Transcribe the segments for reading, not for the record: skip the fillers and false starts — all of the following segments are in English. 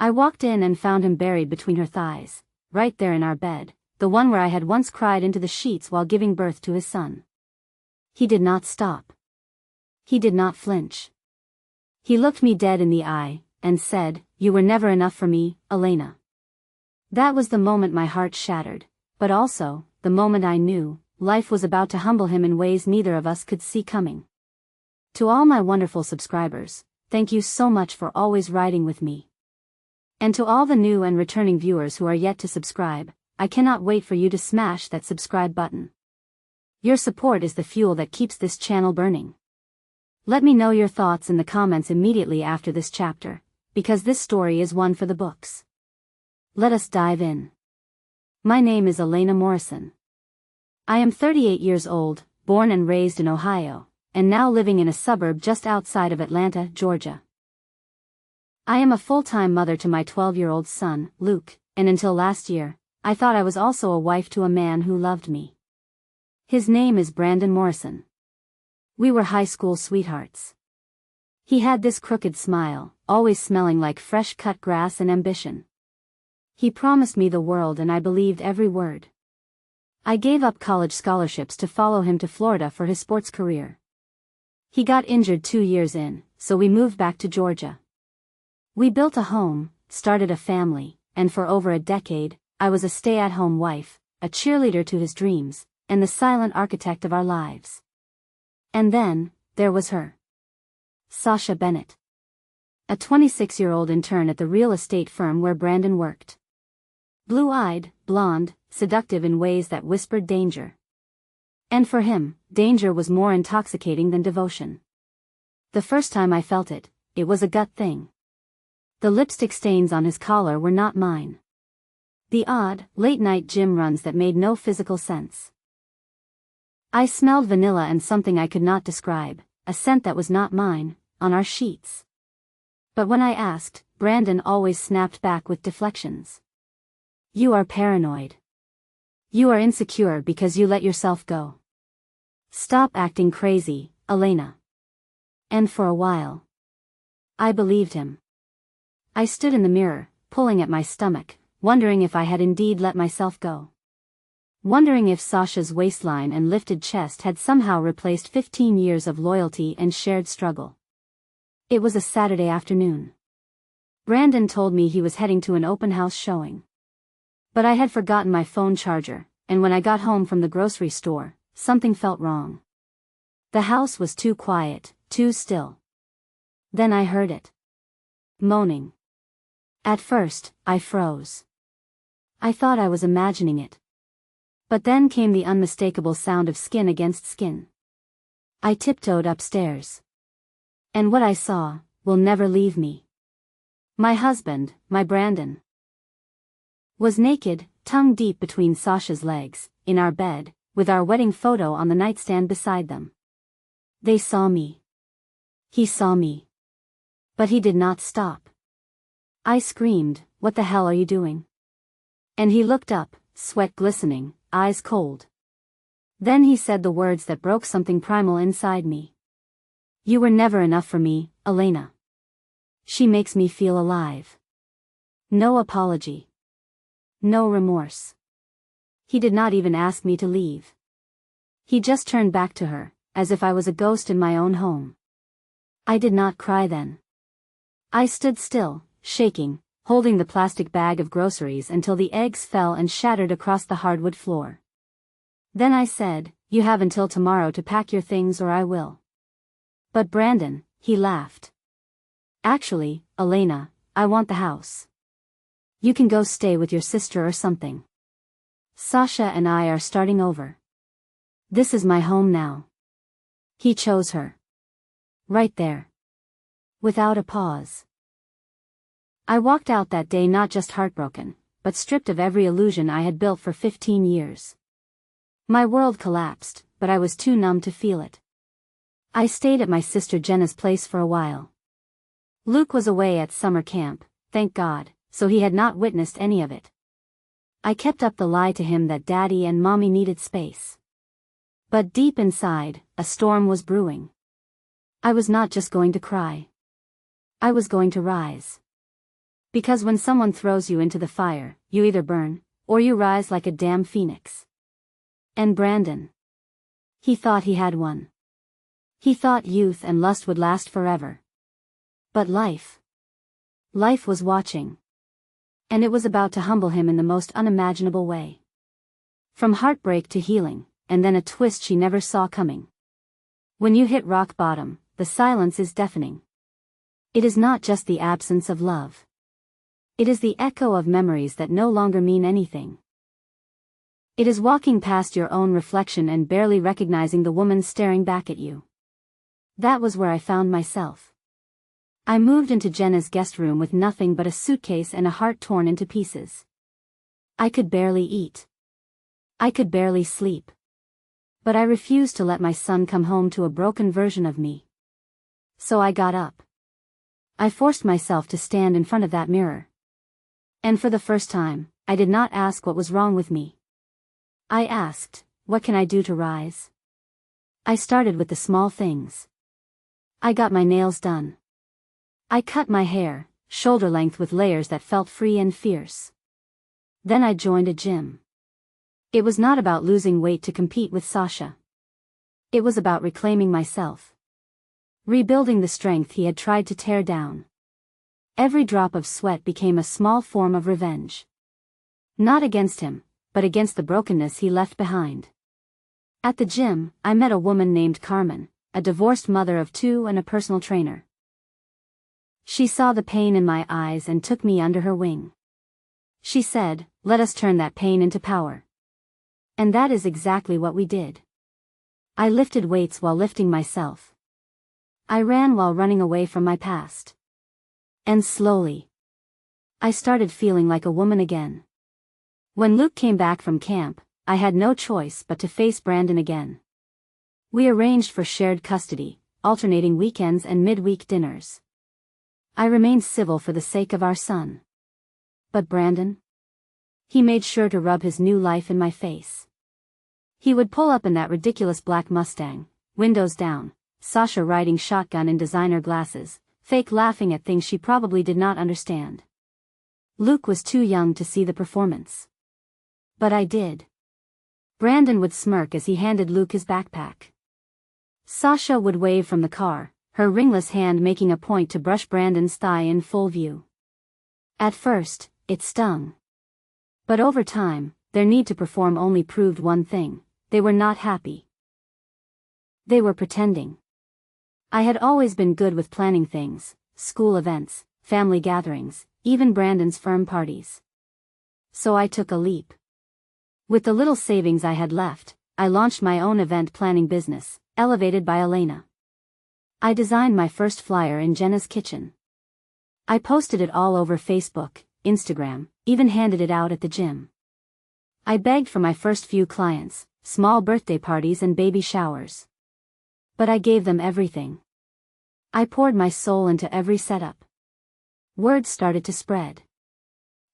I walked in and found him buried between her thighs, right there in our bed, the one where I had once cried into the sheets while giving birth to his son. He did not stop. He did not flinch. He looked me dead in the eye, and said, "You were never enough for me, Elena." That was the moment my heart shattered, but also, the moment I knew, life was about to humble him in ways neither of us could see coming. To all my wonderful subscribers, thank you so much for always riding with me. And to all the new and returning viewers who are yet to subscribe, I cannot wait for you to smash that subscribe button. Your support is the fuel that keeps this channel burning. Let me know your thoughts in the comments immediately after this chapter, because this story is one for the books. Let us dive in. My name is Elena Morrison. I am 38 years old, born and raised in Ohio, and now living in a suburb just outside of Atlanta, Georgia. I am a full-time mother to my 12-year-old son, Luke, and until last year, I thought I was also a wife to a man who loved me. His name is Brandon Morrison. We were high school sweethearts. He had this crooked smile, always smelling like fresh-cut grass and ambition. He promised me the world and I believed every word. I gave up college scholarships to follow him to Florida for his sports career. He got injured 2 years in, so we moved back to Georgia. We built a home, started a family, and for over a decade, I was a stay-at-home wife, a cheerleader to his dreams, and the silent architect of our lives. And then, there was her. Sasha Bennett. A 26-year-old intern at the real estate firm where Brandon worked. Blue-eyed, blonde, seductive in ways that whispered danger. And for him, danger was more intoxicating than devotion. The first time I felt it, it was a gut thing. The lipstick stains on his collar were not mine. The odd, late-night gym runs that made no physical sense. I smelled vanilla and something I could not describe, a scent that was not mine, on our sheets. But when I asked, Brandon always snapped back with deflections. "You are paranoid. You are insecure because you let yourself go. Stop acting crazy, Elena." And for a while, I believed him. I stood in the mirror, pulling at my stomach, wondering if I had indeed let myself go. Wondering if Sasha's waistline and lifted chest had somehow replaced 15 years of loyalty and shared struggle. It was a Saturday afternoon. Brandon told me he was heading to an open house showing. But I had forgotten my phone charger, and when I got home from the grocery store, something felt wrong. The house was too quiet, too still. Then I heard it. Moaning. At first, I froze. I thought I was imagining it. But then came the unmistakable sound of skin against skin. I tiptoed upstairs. And what I saw will never leave me. My husband, my Brandon, was naked, tongue deep between Sasha's legs, in our bed, with our wedding photo on the nightstand beside them. They saw me. He saw me. But he did not stop. I screamed, "What the hell are you doing?" And he looked up, sweat glistening, eyes cold. Then he said the words that broke something primal inside me. "You were never enough for me, Elena. She makes me feel alive." No apology. No remorse. He did not even ask me to leave. He just turned back to her, as if I was a ghost in my own home. I did not cry then. I stood still, shaking, holding the plastic bag of groceries until the eggs fell and shattered across the hardwood floor. Then I said, "You have until tomorrow to pack your things or I will." But Brandon, he laughed. "Actually, Elena, I want the house. You can go stay with your sister or something. Sasha and I are starting over. This is my home now." He chose her. Right there. Without a pause. I walked out that day not just heartbroken, but stripped of every illusion I had built for 15 years. My world collapsed, but I was too numb to feel it. I stayed at my sister Jenna's place for a while. Luke was away at summer camp, thank God, so he had not witnessed any of it. I kept up the lie to him that Daddy and Mommy needed space. But deep inside, a storm was brewing. I was not just going to cry. I was going to rise. Because when someone throws you into the fire, you either burn, or you rise like a damn phoenix. And Brandon. He thought he had won. He thought youth and lust would last forever. But life was watching. And it was about to humble him in the most unimaginable way. From heartbreak to healing, and then a twist she never saw coming. When you hit rock bottom, the silence is deafening. It is not just the absence of love. It is the echo of memories that no longer mean anything. It is walking past your own reflection and barely recognizing the woman staring back at you. That was where I found myself. I moved into Jenna's guest room with nothing but a suitcase and a heart torn into pieces. I could barely eat. I could barely sleep. But I refused to let my son come home to a broken version of me. So I got up. I forced myself to stand in front of that mirror. And for the first time, I did not ask what was wrong with me. I asked, what can I do to rise? I started with the small things. I got my nails done. I cut my hair, shoulder length with layers that felt free and fierce. Then I joined a gym. It was not about losing weight to compete with Sasha. It was about reclaiming myself. Rebuilding the strength he had tried to tear down. Every drop of sweat became a small form of revenge. Not against him, but against the brokenness he left behind. At the gym, I met a woman named Carmen, a divorced mother of 2 and a personal trainer. She saw the pain in my eyes and took me under her wing. She said, let us turn that pain into power. And that is exactly what we did. I lifted weights while lifting myself. I ran while running away from my past. And slowly, I started feeling like a woman again. When Luke came back from camp, I had no choice but to face Brandon again. We arranged for shared custody, alternating weekends and midweek dinners. I remained civil for the sake of our son. But Brandon? He made sure to rub his new life in my face. He would pull up in that ridiculous black Mustang, windows down, Sasha riding shotgun in designer glasses, fake laughing at things she probably did not understand. Luke was too young to see the performance. But I did. Brandon would smirk as he handed Luke his backpack. Sasha would wave from the car, her ringless hand making a point to brush Brandon's thigh in full view. At first, it stung. But over time, their need to perform only proved one thing: they were not happy. They were pretending. I had always been good with planning things, school events, family gatherings, even Brandon's firm parties. So I took a leap. With the little savings I had left, I launched my own event planning business, Elevated by Elena. I designed my first flyer in Jenna's kitchen. I posted it all over Facebook, Instagram, even handed it out at the gym. I begged for my first few clients, small birthday parties and baby showers. But I gave them everything. I poured my soul into every setup. Word started to spread.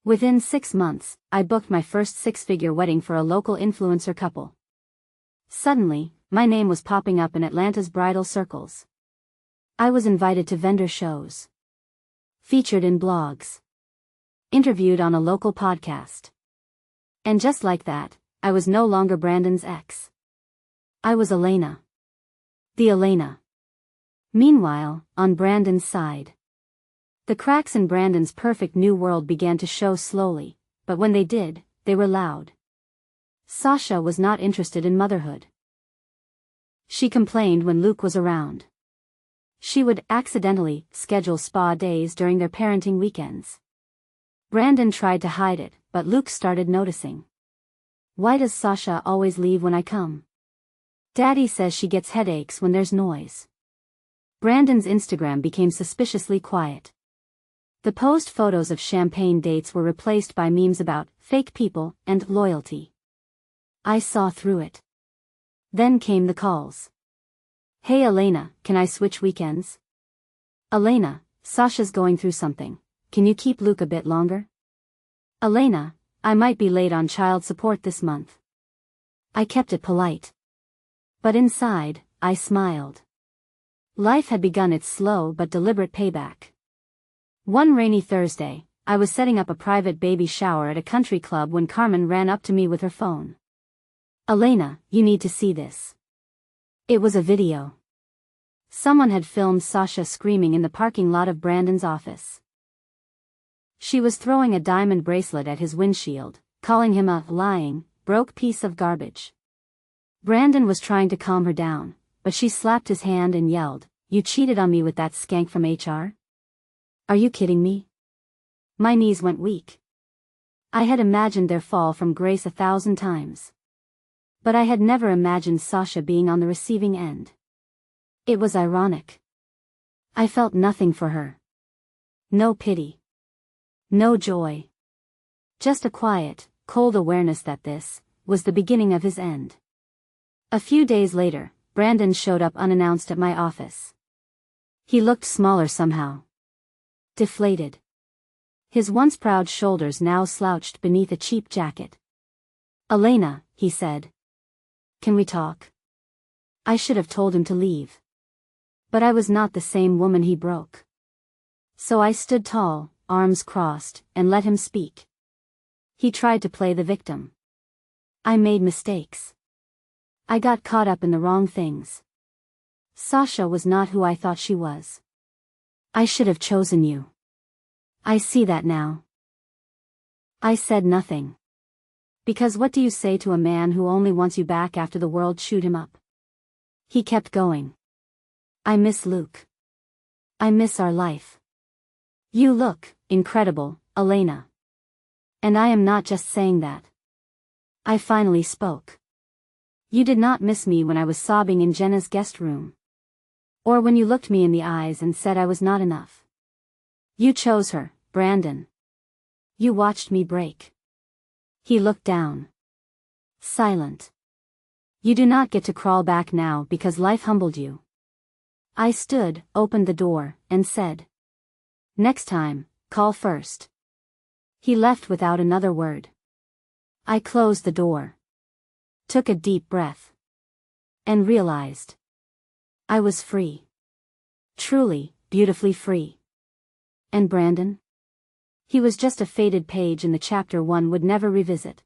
Within 6 months, I booked my first 6-figure wedding for a local influencer couple. Suddenly, my name was popping up in Atlanta's bridal circles. I was invited to vendor shows. Featured in blogs. Interviewed on a local podcast. And just like that, I was no longer Brandon's ex. I was Elena. The Elena. Meanwhile, on Brandon's side, the cracks in Brandon's perfect new world began to show slowly, but when they did, they were loud. Sasha was not interested in motherhood. She complained when Luke was around. She would accidentally schedule spa days during their parenting weekends. Brandon tried to hide it, but Luke started noticing. Why does Sasha always leave when I come? Daddy says she gets headaches when there's noise. Brandon's Instagram became suspiciously quiet. The post photos of champagne dates were replaced by memes about fake people and loyalty. I saw through it. Then came the calls. Hey Elena, can I switch weekends? Elena, Sasha's going through something. Can you keep Luke a bit longer? Elena, I might be late on child support this month. I kept it polite. But inside, I smiled. Life had begun its slow but deliberate payback. One rainy Thursday, I was setting up a private baby shower at a country club when Carmen ran up to me with her phone. Elena, you need to see this. It was a video. Someone had filmed Sasha screaming in the parking lot of Brandon's office. She was throwing a diamond bracelet at his windshield, calling him a lying, broke piece of garbage. Brandon was trying to calm her down, but she slapped his hand and yelled, "You cheated on me with that skank from HR? Are you kidding me?" My knees went weak. I had imagined their fall from grace 1,000 times. But I had never imagined Sasha being on the receiving end. It was ironic. I felt nothing for her. No pity. No joy. Just a quiet, cold awareness that this was the beginning of his end. A few days later, Brandon showed up unannounced at my office. He looked smaller somehow. Deflated. His once proud shoulders now slouched beneath a cheap jacket. "Elena," he said. "Can we talk?" I should have told him to leave. But I was not the same woman he broke. So I stood tall, arms crossed, and let him speak. He tried to play the victim. I made mistakes. I got caught up in the wrong things. Sasha was not who I thought she was. I should have chosen you. I see that now. I said nothing. Because what do you say to a man who only wants you back after the world chewed him up? He kept going. "I miss Luke. I miss our life. You look incredible, Elena. And I am not just saying that." I finally spoke. "You did not miss me when I was sobbing in Jenna's guest room. Or when you looked me in the eyes and said I was not enough. You chose her, Brandon. You watched me break." He looked down. Silent. "You do not get to crawl back now because life humbled you." I stood, opened the door, and said, "Next time, call first." He left without another word. I closed the door. Took a deep breath. And realized. I was free. Truly, beautifully free. And Brandon? He was just a faded page in the chapter one would never revisit.